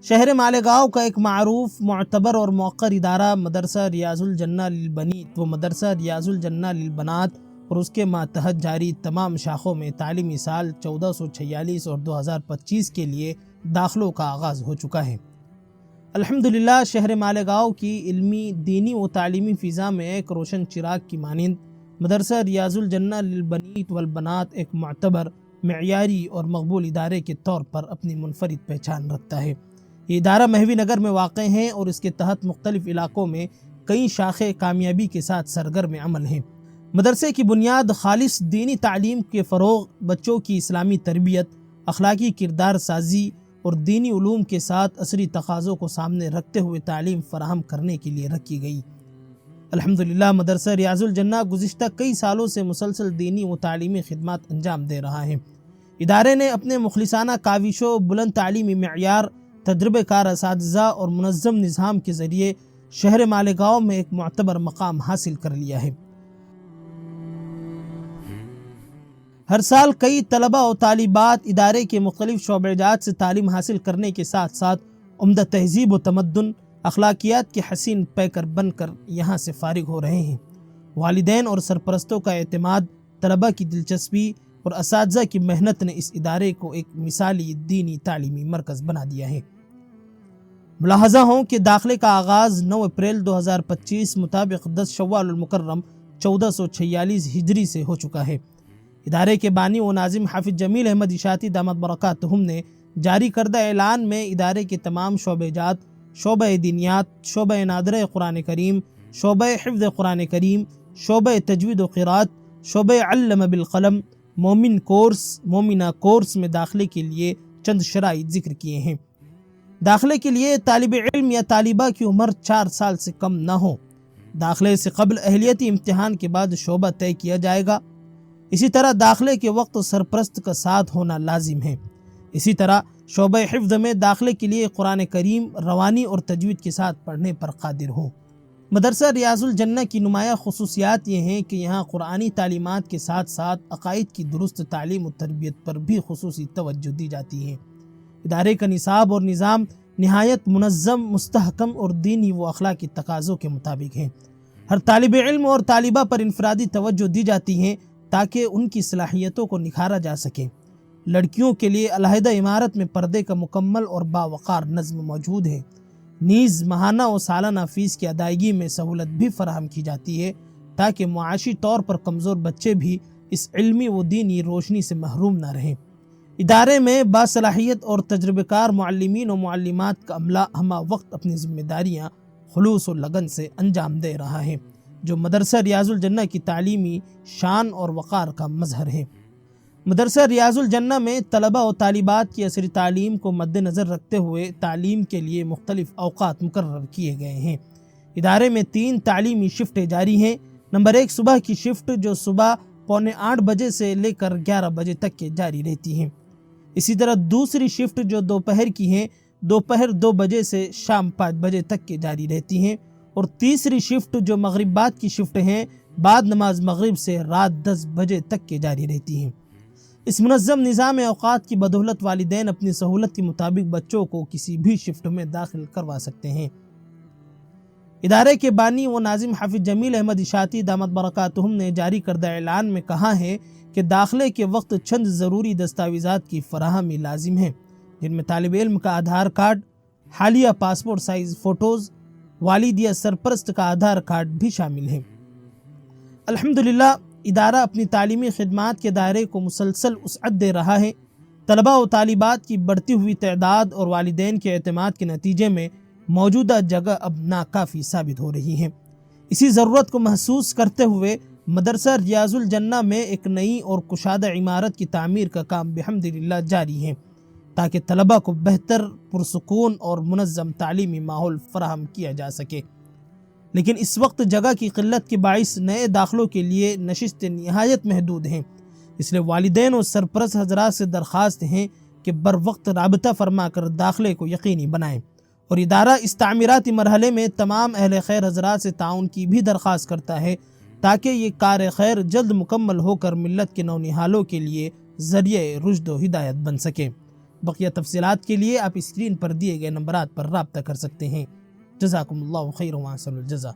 شہر مالیگاؤں کا ایک معروف، معتبر اور موقر ادارہ مدرسہ ریاض الجنہ للبنیت و مدرسہ ریاض الجنہ للبنات اور اس کے ماتحت جاری تمام شاخوں میں تعلیمی سال 1446 اور 2025 کے لیے داخلوں کا آغاز ہو چکا ہے۔ الحمدللہ شہر مالیگاؤں کی علمی، دینی و تعلیمی فضا میں ایک روشن چراغ کی مانند مدرسہ ریاض الجنہ للبنیت والبنات ایک معتبر، معیاری اور مقبول ادارے کے طور پر اپنی منفرد پہچان رکھتا ہے۔ یہ ادارہ مہوی نگر میں واقع ہے اور اس کے تحت مختلف علاقوں میں کئی شاخیں کامیابی کے ساتھ سرگرم عمل ہیں۔ مدرسے کی بنیاد خالص دینی تعلیم کے فروغ، بچوں کی اسلامی تربیت، اخلاقی کردار سازی اور دینی علوم کے ساتھ عصری تقاضوں کو سامنے رکھتے ہوئے تعلیم فراہم کرنے کے لیے رکھی گئی۔ الحمدللہ مدرسہ ریاض الجنہ گزشتہ کئی سالوں سے مسلسل دینی و تعلیمی خدمات انجام دے رہا ہے۔ ادارے نے اپنے مخلصانہ کاوشوں، بلند تعلیمی معیار، تجربہ کار اساتذہ اور منظم نظام کے ذریعے شہر مالیگاؤں میں ایک معتبر مقام حاصل کر لیا ہے۔ ہر سال کئی طلبہ و طالبات ادارے کے مختلف شعبہ جات سے تعلیم حاصل کرنے کے ساتھ ساتھ عمدہ تہذیب و تمدن، اخلاقیات کے حسین پیکر بن کر یہاں سے فارغ ہو رہے ہیں۔ والدین اور سرپرستوں کا اعتماد، طلبہ کی دلچسپی اور اساتذہ کی محنت نے اس ادارے کو ایک مثالی دینی تعلیمی مرکز بنا دیا ہے۔ ملاحظہ ہوں کہ داخلے کا آغاز 9 اپریل 2025 مطابق 10 شوال المکرم 1446 ہجری سے ہو چکا ہے۔ ادارے کے بانی و ناظم حافظ جمیل احمد اشاعتی دامت برکاتہم نے جاری کردہ اعلان میں ادارے کے تمام شعبہ جات، شعبہ دینیات، شعبہ نادرہ قرآن کریم، شعبہ حفظ قرآن کریم، شعبہ تجوید و قرات، شعبہ علم بالقلم، مومنہ کورس میں داخلے کے لیے چند شرائط ذکر کیے ہیں۔ داخلے کے لیے طالب علم یا طالبہ کی عمر 4 سال سے کم نہ ہو۔ داخلے سے قبل اہلیتی امتحان کے بعد شعبہ طے کیا جائے گا۔ اسی طرح داخلے کے وقت سرپرست کا ساتھ ہونا لازم ہے۔ اسی طرح شعبہ حفظ میں داخلے کے لیے قرآن کریم روانی اور تجوید کے ساتھ پڑھنے پر قادر ہوں۔ مدرسہ ریاض الجنہ کی نمایاں خصوصیات یہ ہیں کہ یہاں قرآنی تعلیمات کے ساتھ ساتھ عقائد کی درست تعلیم و تربیت پر بھی خصوصی توجہ دی جاتی ہے۔ ادارے کا نصاب اور نظام نہایت منظم، مستحکم اور دینی و اخلاقی تقاضوں کے مطابق ہے۔ ہر طالب علم اور طالبہ پر انفرادی توجہ دی جاتی ہے تاکہ ان کی صلاحیتوں کو نکھارا جا سکے۔ لڑکیوں کے لیے علیحدہ عمارت میں پردے کا مکمل اور باوقار نظم موجود ہے۔ نیز ماہانہ و سالانہ فیس کی ادائیگی میں سہولت بھی فراہم کی جاتی ہے تاکہ معاشی طور پر کمزور بچے بھی اس علمی و دینی روشنی سے محروم نہ رہیں۔ ادارے میں باصلاحیت اور تجربہ کار معلمین و معلمات کا عملہ ہمہ وقت اپنی ذمہ داریاں خلوص و لگن سے انجام دے رہا ہے، جو مدرسہ ریاض الجنہ کی تعلیمی شان اور وقار کا مظہر ہے۔ مدرسہ ریاض الجنہ میں طلبہ و طالبات کی عصری تعلیم کو مد نظر رکھتے ہوئے تعلیم کے لیے مختلف اوقات مقرر کیے گئے ہیں۔ ادارے میں 3 تعلیمی شفٹیں جاری ہیں۔ نمبر 1 صبح کی شفٹ جو صبح 7:45 بجے سے لے کر 11 بجے تک کے جاری رہتی ہیں۔ اسی طرح دوسری شفٹ جو دوپہر کی ہیں، دوپہر 2 بجے سے شام 5 بجے تک کے جاری رہتی ہیں، اور تیسری شفٹ جو مغرب بعد کی شفٹ ہیں، بعد نماز مغرب سے رات 10 بجے تک کے جاری رہتی ہیں۔ اس منظم نظام اوقات کی بدولت والدین اپنی سہولت کے مطابق بچوں کو کسی بھی شفٹ میں داخل کروا سکتے ہیں۔ ادارے کے بانی و ناظم حافظ جمیل احمد اشاعتی دامت برکاتہم نے جاری کردہ اعلان میں کہا ہے کہ داخلے کے وقت چند ضروری دستاویزات کی فراہمی لازم ہے، جن میں طالب علم کا آدھار کارڈ، حالیہ پاسپورٹ سائز فوٹوز، والد یا سرپرست کا آدھار کارڈ بھی شامل ہیں۔ الحمدللہ ادارہ اپنی تعلیمی خدمات کے دائرے کو مسلسل وسعت دے رہا ہے۔ طلبہ و طالبات کی بڑھتی ہوئی تعداد اور والدین کے اعتماد کے نتیجے میں موجودہ جگہ اب ناکافی ثابت ہو رہی ہے۔ اسی ضرورت کو محسوس کرتے ہوئے مدرسہ ریاض الجنہ میں ایک نئی اور کشادہ عمارت کی تعمیر کا کام بحمدللہ جاری ہے تاکہ طلبہ کو بہتر، پرسکون اور منظم تعلیمی ماحول فراہم کیا جا سکے۔ لیکن اس وقت جگہ کی قلت کے باعث نئے داخلوں کے لیے نشستیں نہایت محدود ہیں، اس لیے والدین اور سرپرست حضرات سے درخواست ہیں کہ بر وقت رابطہ فرما کر داخلے کو یقینی بنائیں، اور ادارہ اس تعمیراتی مرحلے میں تمام اہل خیر حضرات سے تعاون کی بھی درخواست کرتا ہے تاکہ یہ کار خیر جلد مکمل ہو کر ملت کے نونہالوں کے لیے ذریعہ رشد و ہدایت بن سکے۔ بقیہ تفصیلات کے لیے آپ اسکرین پر دیے گئے نمبرات پر رابطہ کر سکتے ہیں۔ جزاکم اللہ خیر و احسن الجزا۔